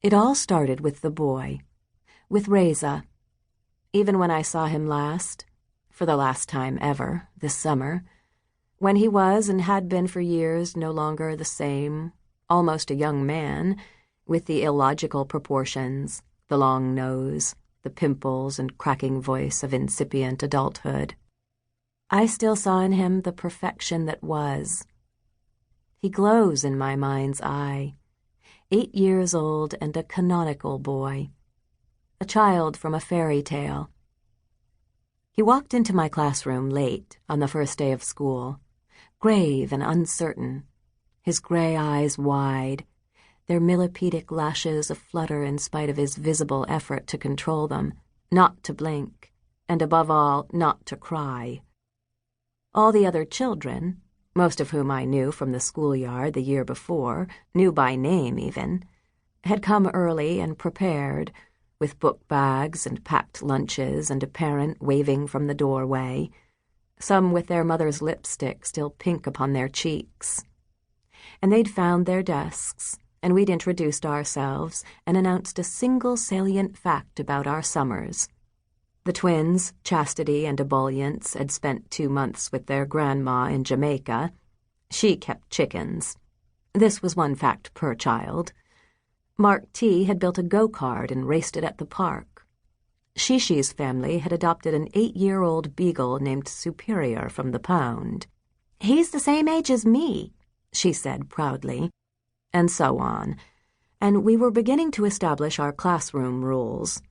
It all started with the boy, with Reza. Even when I saw him last, for the last time ever, this summer, when he was and had been for years no longer the same, almost a young man, with the illogical proportions, the long nose, the pimples and cracking voice of incipient adulthood. I still saw in him the perfection that was. He glows in my mind's eye, 8 years old and a canonical boy, a child from a fairy tale. He walked into my classroom late on the first day of school, grave and uncertain, his gray eyes wide, their millipedic lashes aflutter in spite of his visible effort to control them, not to blink, and above all, not to cry. All the other children, most of whom I knew from the schoolyard the year before, knew by name even, had come early and prepared, with book bags and packed lunches and a parent waving from the doorway, some with their mother's lipstick still pink upon their cheeks. And they'd found their desks, and we'd introduced ourselves and announced a single salient fact about our summers. The twins, Chastity and Ebullience, had spent 2 months with their grandma in Jamaica. She kept chickens. This was one fact per child. Mark T. had built a go-kart and raced it at the park. Shishi's family had adopted an 8-year-old beagle named Superior from the pound. "He's the same age as me," she said proudly. And so on. And we were beginning to establish our classroom rules.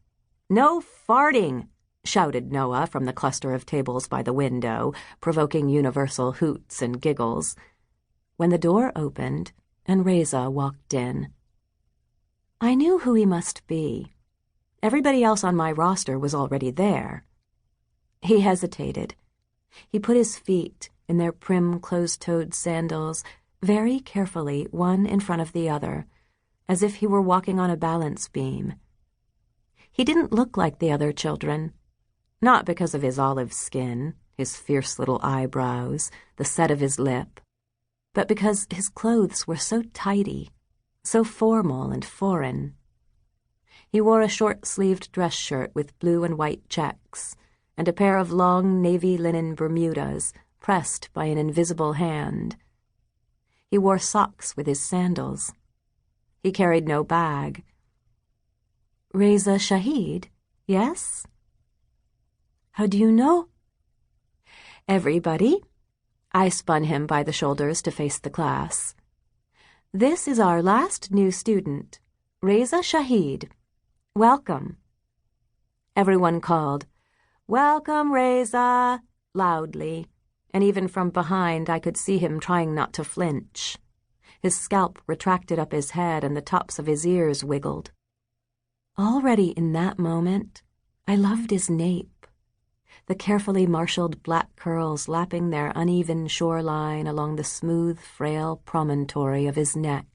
"No farting!" shouted Noah from the cluster of tables by the window, provoking universal hoots and giggles, when the door opened and Reza walked in. I knew who he must be. Everybody else on my roster was already there. He hesitated. He put his feet in their prim closed-toed sandals very carefully, one in front of the other, as if he were walking on a balance beam. He didn't look like the other children, not because of his olive skin, his fierce little eyebrows, the set of his lip, but because his clothes were so tidy, so formal and foreign. He wore a short-sleeved dress shirt with blue and white checks, and a pair of long navy linen Bermudas pressed by an invisible hand. He wore socks with his sandals. He carried no bag. "Reza Shahid, yes?" "How do you know?" "Everybody." I spun him by the shoulders to face the class. "This is our last new student, Reza Shahid. Welcome." Everyone called, "Welcome, Reza," loudly, and even from behind I could see him trying not to flinch. His scalp retracted up his head and the tops of his ears wiggled. Already in that moment, I loved his nape, the carefully marshaled black curls lapping their uneven shoreline along the smooth, frail promontory of his neck.